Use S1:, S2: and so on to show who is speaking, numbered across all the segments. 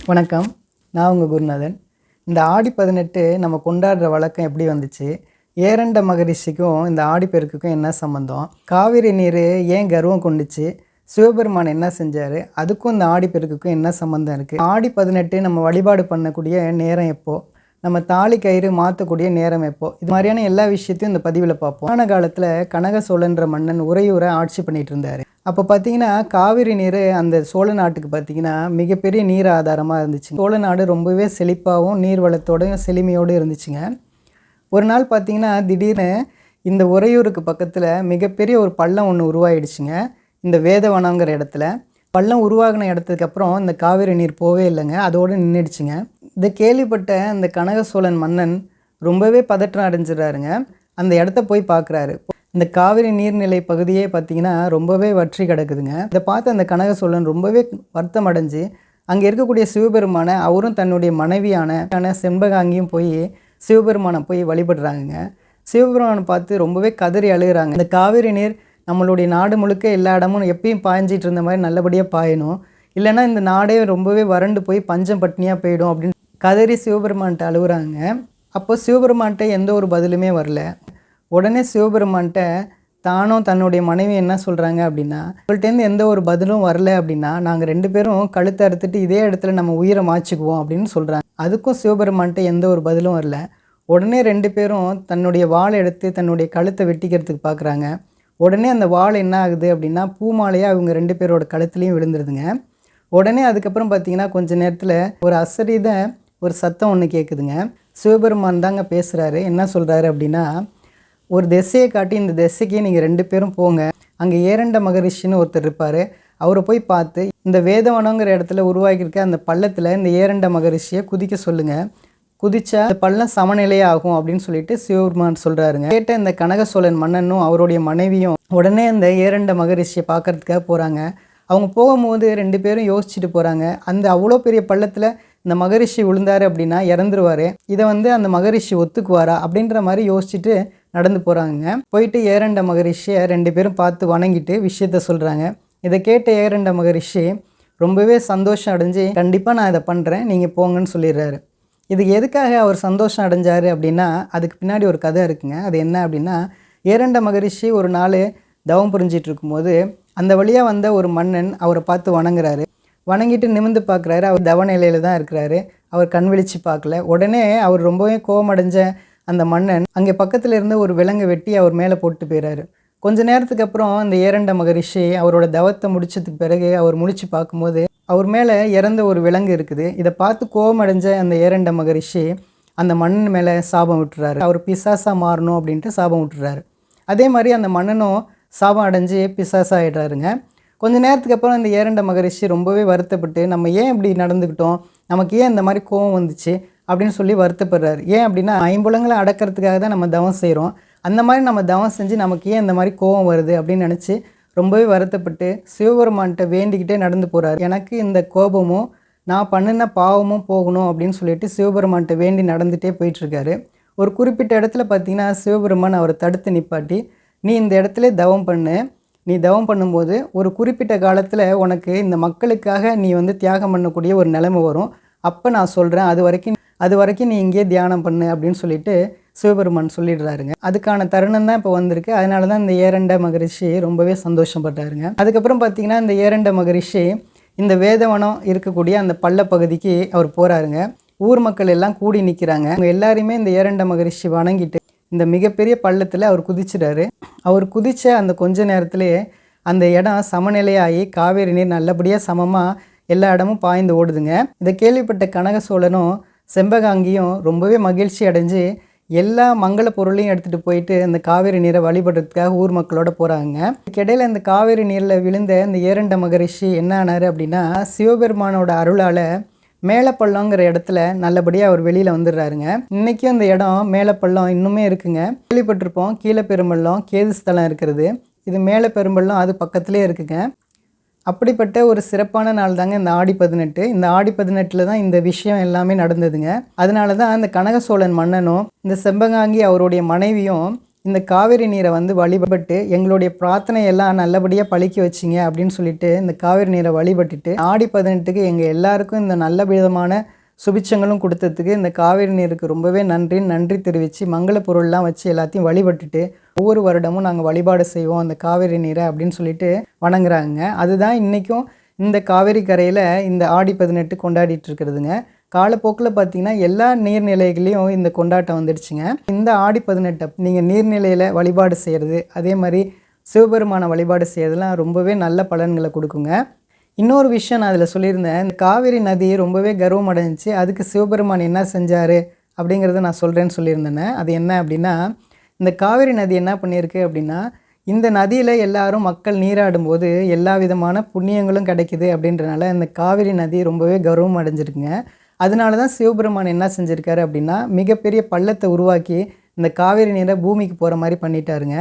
S1: வணக்கம். நான் உங்கள் குருநாதன். இந்த ஆடி 18 நம்ம கொண்டாடுற வழக்கம் எப்படி வந்துச்சு? ஏரண்ட மகரிஷிக்கும் இந்த ஆடிப்பெருக்குக்கும் என்ன சம்மந்தம்? காவிரி நீர் ஏன் கர்வம் கொண்டுச்சு? சிவபெருமான் என்ன செஞ்சார்? அதுக்கும் இந்த ஆடிப்பெருக்குக்கும் என்ன சம்மந்தம் இருக்குது? ஆடி 18 நம்ம வழிபாடு பண்ணக்கூடிய நேரம் எப்போ? நம்ம தாலி கயிறு மாற்றக்கூடிய நேரம் எப்போ? இது மாதிரியான எல்லா விஷயத்தையும் இந்த பதிவில் பார்ப்போம். புராண காலத்தில் கனக சோழன்ற மன்னன் உறையூரை ஆட்சி பண்ணிகிட்டு இருந்தார். அப்போ பார்த்தீங்கன்னா காவிரி நீர் அந்த சோழ நாட்டுக்கு பார்த்தீங்கன்னா மிகப்பெரிய நீர் ஆதாரமாக இருந்துச்சு. சோழ நாடு ரொம்பவே செழிப்பாகவும் நீர் வளத்தோடையும் செழுமையோடு இருந்துச்சுங்க. ஒரு நாள் பார்த்தீங்கன்னா திடீர்னு இந்த உறையூருக்கு பக்கத்தில் மிகப்பெரிய ஒரு பள்ளம் ஒன்று உருவாயிடுச்சுங்க. இந்த வேதவனங்கிற இடத்துல பள்ளம் உருவாகின இடத்துக்கு அப்புறம் இந்த காவிரி நீர் போவே இல்லைங்க, அதோடு நின்றுடுச்சுங்க. இதை கேள்விப்பட்ட இந்த கனக சோழன் மன்னன் ரொம்பவே பதற்றம் அடைஞ்சிடறாருங்க. அந்த இடத்த போய் பார்க்குறாரு. இந்த காவிரி நீர்நிலை பகுதியே பார்த்திங்கன்னா ரொம்பவே வற்றி கிடக்குதுங்க. இதை பார்த்து அந்த கனக சோழன் ரொம்பவே வருத்தம் அடைஞ்சு அங்கே இருக்கக்கூடிய சிவபெருமானை அவரும் தன்னுடைய மனைவியான செண்பகாங்கியும் போய் சிவபெருமானை போய் வழிபடுறாங்கங்க. சிவபெருமானை பார்த்து ரொம்பவே கதறி அழுகிறாங்க. இந்த காவிரி நீர் நம்மளுடைய நாடு முழுக்க எல்லா இடமும் எப்பயும் பாய்ஞ்சிட்டு இருந்த மாதிரி நல்லபடியாக பாயணும், இல்லைன்னா இந்த நாடே ரொம்பவே வறண்டு போய் பஞ்சம் பட்னியாக போயிடும் அப்படின்னு கதறி சிவபெருமான்கிட்ட அழுகுறாங்க. அப்போ சிவபெருமான்கிட்ட எந்த ஒரு பதிலுமே வரல. உடனே சிவபெருமான்கிட்ட தானும் தன்னுடைய மனைவி என்ன சொல்கிறாங்க அப்படின்னா, உங்கள்கிட்டேருந்து எந்த ஒரு பதிலும் வரல அப்படின்னா நாங்கள் 2 பேரும் கழுத்தை அறுத்துட்டு இதே இடத்துல நம்ம உயிரை மாச்சிக்குவோம் அப்படின்னு சொல்கிறாங்க. அதுக்கும் சிவபெருமான்கிட்ட எந்த ஒரு பதிலும் வரல. உடனே 2 பேரும் தன்னுடைய வாளை எடுத்து தன்னுடைய கழுத்தை வெட்டிக்கிறதுக்கு பார்க்குறாங்க. உடனே அந்த வாள் என்ன ஆகுது அப்படின்னா பூமாலையாக அவங்க 2 பேரோட கழுத்துலேயும் விழுந்துருதுங்க. உடனே அதுக்கப்புறம் பார்த்திங்கன்னா கொஞ்ச நேரத்தில் ஒரு அசரீத ஒரு சத்தம் ஒன்று கேட்குதுங்க. சிவபெருமான் தாங்க பேசுகிறாரு. என்ன சொல்கிறாரு அப்படின்னா, ஒரு திசையை காட்டி இந்த திசைக்கே நீங்கள் 2 பேரும் போங்க, அங்கே ஏரண்ட மகரிஷின்னு ஒருத்தர் இருப்பார், அவரை போய் பார்த்து இந்த வேதவனங்கிற இடத்துல உருவாக்கியிருக்க அந்த பள்ளத்தில் இந்த ஏரண்ட மகரிஷியை குதிக்க சொல்லுங்கள், குதிச்சா அந்த பள்ளம் சமநிலையாகும் அப்படின்னு சொல்லிட்டு சிவபெருமான் சொல்கிறாருங்க. கேட்ட இந்த கனக சோழன் மன்னனும் அவருடைய மனைவியும் உடனே இந்த ஏரண்ட மகரிஷியை பார்க்கறதுக்காக போகிறாங்க. அவங்க போகும்போது 2 பேரும் யோசிச்சுட்டு போகிறாங்க, அந்த அவ்வளோ பெரிய பள்ளத்தில் இந்த மகரிஷி விழுந்தார் அப்படின்னா இறந்துருவார், இதை அந்த மகரிஷி ஒத்துக்குவாரா அப்படின்ற மாதிரி யோசிச்சுட்டு நடந்து போகிறாங்க. போயிட்டு ஏரண்ட மகரிஷியை 2 பேரும் பார்த்து வணங்கிட்டு விஷயத்த சொல்கிறாங்க. இதை கேட்ட ஏரண்ட மகரிஷி ரொம்பவே சந்தோஷம் அடைஞ்சு கண்டிப்பாக நான் இதை பண்ணுறேன், நீங்கள் போங்கன்னு சொல்லிடுறாரு. இதுக்கு எதுக்காக அவர் சந்தோஷம் அடைஞ்சார் அப்படின்னா அதுக்கு பின்னாடி ஒரு கதை இருக்குங்க. அது என்ன அப்படின்னா, ஏரண்ட மகரிஷி ஒரு நாள் தவம் புரிஞ்சிட்டு இருக்கும்போது அந்த வழியாக வந்த ஒரு மன்னன் அவரை பார்த்து வணங்குறாரு. வணங்கிட்டு நிமிர்ந்து பார்க்குறாரு. அவர் தவ நிலையில் தான் இருக்கிறாரு. அவர் கண் விழிச்சு பார்க்கல. உடனே அவர் ரொம்பவே கோபமடைஞ்ச அந்த மன்னன் அங்கே பக்கத்தில் இருந்து ஒரு விலங்கை வெட்டி அவர் மேலே போட்டு போயிறாரு. கொஞ்ச நேரத்துக்கு அப்புறம் அந்த ஏரண்ட மகரிஷி அவரோட தவத்தை முடிச்சதுக்கு பிறகு அவர் முடிச்சு பார்க்கும்போது அவர் மேலே இறந்த ஒரு விலங்கு இருக்குது. இதை பார்த்து கோபமடைஞ்ச அந்த ஏரண்ட மகரிஷி அந்த மன்னன் மேலே சாபம் விட்டுறாரு. அவர் பிசாசாக மாறணும் அப்படின்ட்டு சாபம் விட்டுறாரு. அதே மாதிரி அந்த மன்னனும் சாபம் அடைஞ்சு பிசாசாக ஆகிடுறாருங்க. கொஞ்ச நேரத்துக்கு அப்புறம் இந்த ஏரண்ட மகரிஷி ரொம்பவே வருத்தப்பட்டு நம்ம ஏன் இப்படி நடந்துக்கிட்டோம், நமக்கு ஏன் இந்த மாதிரி கோபம் வந்துச்சு அப்படின்னு சொல்லி வருத்தப்படுறாரு. ஏன் அப்படின்னா 5 புலங்களை அடக்கிறதுக்காக தான் நம்ம தவம் செய்கிறோம், அந்த மாதிரி நம்ம தவம் செஞ்சு நமக்கு ஏன் இந்த மாதிரி கோபம் வருது அப்படின்னு நினச்சி ரொம்பவே வருத்தப்பட்டு சிவபெருமான்கிட்ட வேண்டிக்கிட்டே நடந்து போகிறார். எனக்கு இந்த கோபமும் நான் பண்ணின பாவமும் போகணும் அப்படின்னு சொல்லிட்டு சிவபெருமான்கிட்ட வேண்டி நடந்துகிட்டே போயிட்டுருக்காரு. ஒரு குறிப்பிட்ட இடத்துல பார்த்திங்கன்னா சிவபெருமான் அவரை தடுத்து நிப்பாட்டி, நீ இந்த இடத்துல தவம் பண்ணு, நீ தவம் பண்ணும்போது ஒரு குறிப்பிட்ட காலத்தில் உனக்கு இந்த மக்களுக்காக நீ தியாகம் பண்ணக்கூடிய ஒரு நிலைமை வரும், அப்போ நான் சொல்கிறேன், அது வரைக்கும் நீ இங்கேயே தியானம் பண்ணு அப்படின்னு சொல்லிட்டு சிவபெருமான் சொல்லிடுறாருங்க. அதுக்கான தருணம் தான் இப்போ வந்திருக்கு. அதனால தான் இந்த ஏரண்ட மகரிஷி ரொம்பவே சந்தோஷப்பட்டாருங்க. அதுக்கப்புறம் பார்த்திங்கன்னா இந்த ஏரண்ட மகரிஷி இந்த வேதவனம் இருக்கக்கூடிய அந்த பள்ளப்பகுதிக்கு அவர் போகிறாருங்க. ஊர் மக்கள் எல்லாம் கூடி நிற்கிறாங்க. அவங்க எல்லாருமே இந்த ஏரண்ட மகரிஷி வணங்கிட்டு இந்த மிகப்பெரிய பள்ளத்தில் அவர் குதிச்சிடாரு. அவர் குதித்த அந்த கொஞ்ச நேரத்திலே அந்த இடம் சமநிலையாகி காவேரி நீர் நல்லபடியாக சமமாக எல்லா இடமும் பாய்ந்து ஓடுதுங்க. இதை கேள்விப்பட்ட கனக சோழனும் செண்பகாங்கியும் ரொம்பவே மகிழ்ச்சி அடைஞ்சு எல்லா மங்கள பொருளையும் எடுத்துகிட்டு போயிட்டு அந்த காவேரி நீரை வழிபடுறதுக்காக ஊர் மக்களோட போகிறாங்க. இதுக்கிடையில் இந்த காவேரி நீரில் விழுந்த இந்த ஏரண்ட மகரிஷி என்ன ஆனார் அப்படின்னா, சிவபெருமானோட அருளால் மேலப்பள்ளங்கிற இடத்துல நல்லபடியாக அவர் வெளியில் வந்துடுறாருங்க. இன்றைக்கும் இந்த இடம் மேலப்பள்ளம் இன்னுமே இருக்குங்க. கேள்விப்பட்டிருப்போம் கீழே பெரும்பள்ளம் கேது ஸ்தலம் இருக்கிறது. இது மேலே பெரும்பள்ளம் அது பக்கத்துலேயே இருக்குங்க. அப்படிப்பட்ட ஒரு சிறப்பான நாள் தாங்க இந்த ஆடி 18. இந்த ஆடி 18 தான் இந்த விஷயம் எல்லாமே நடந்ததுங்க. அதனால தான் அந்த கனக சோழன் மன்னனும் இந்த செண்பகாங்கி அவருடைய மனைவியும் இந்த காவேரி நீரை வந்து வழிபட்டு எங்களுடைய பிரார்த்தனை எல்லாம் நல்லபடியாக பழிக்க வச்சிங்க அப்படின்னு சொல்லிட்டு இந்த காவேரி நீரை வழிபட்டுட்டு ஆடி 18க்கு எங்கள் எல்லாருக்கும் இந்த நல்ல விதமான சுபிச்சங்களும் கொடுத்ததுக்கு இந்த காவேரி நீருக்கு ரொம்பவே நன்றி தெரிவித்து மங்கள பொருள்லாம் வச்சு எல்லாத்தையும் வழிபட்டுட்டு ஒவ்வொரு வருடமும் நாங்கள் வழிபாடு செய்வோம் அந்த காவேரி நீரை அப்படின்னு சொல்லிட்டு வணங்குறாங்க. அதுதான் இன்றைக்கும் இந்த காவேரி கரையில் இந்த ஆடி 18 கொண்டாடிட்டு இருக்கிறதுங்க. காலப்போக்கில் பார்த்திங்கன்னா எல்லா நீர்நிலைகளையும் இந்த கொண்டாட்டம் வந்துடுச்சுங்க. இந்த ஆடி 18 நீங்கள் நீர்நிலையில் வழிபாடு செய்கிறது, அதே மாதிரி சிவபெருமான வழிபாடு செய்கிறதுலாம் ரொம்பவே நல்ல பலன்களை கொடுக்குங்க. இன்னொரு விஷயம் நான் அதில் சொல்லியிருந்தேன், இந்த காவேரி நதி ரொம்பவே கர்வம் அடைஞ்சிச்சு, அதுக்கு சிவபெருமான் என்ன செஞ்சார் அப்படிங்கிறத நான் சொல்கிறேன்னு சொல்லியிருந்தேனே. அது என்ன அப்படின்னா, இந்த காவேரி நதி என்ன பண்ணியிருக்கு அப்படின்னா, இந்த நதியில் எல்லாரும் மக்கள் நீராடும்போது எல்லா விதமான புண்ணியங்களும் கிடைக்குது அப்படின்றனால இந்த காவேரி நதி ரொம்பவே கர்வம் அடைஞ்சிருக்குங்க. அதனால தான் சிவபெருமான் என்ன செஞ்சுருக்காரு அப்படின்னா, மிகப்பெரிய பள்ளத்தை உருவாக்கி இந்த காவேரி நீரை பூமிக்கு போகிற மாதிரி பண்ணிட்டாருங்க.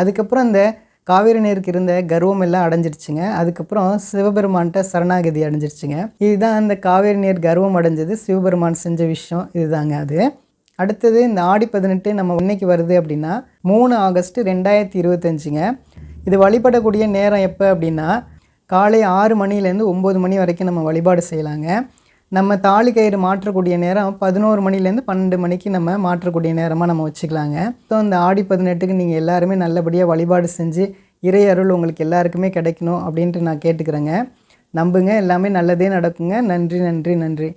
S1: அதுக்கப்புறம் இந்த காவேரி நீருக்கு இருந்த கர்வம் எல்லாம் அடைஞ்சிருச்சுங்க. அதுக்கப்புறம் சிவபெருமான்கிட்ட சரணாகதி அடைஞ்சிருச்சுங்க. இதுதான் அந்த காவேரி நீர் கர்வம் அடைஞ்சது சிவபெருமான் செஞ்ச விஷயம் இதுதாங்க அது. அடுத்தது இந்த ஆடி 18 நம்ம இன்னைக்கு வருது அப்படின்னா 3 ஆகஸ்ட் 2025ங்க. இது வழிபடக்கூடிய நேரம் எப்போ அப்படின்னா காலை 6 மணிலேருந்து 9 மணி வரைக்கும் நம்ம வழிபாடு செய்யலாங்க. நம்ம தாலி கயிறு மாற்றக்கூடிய நேரம் 11 மணிலேருந்து 12 மணிக்கு நம்ம மாற்றக்கூடிய நேரமாக நம்ம வச்சுக்கலாங்க. ஸோ இந்த ஆடி 18க்கு நீங்கள் எல்லாருமே நல்லபடியாக வழிபாடு செஞ்சு இறை அருள் உங்களுக்கு எல்லாருக்குமே கிடைக்கணும் அப்படின்ட்டு நான் கேட்டுக்கிறேங்க. நம்புங்க, எல்லாமே நல்லதே நடக்குங்க. நன்றி.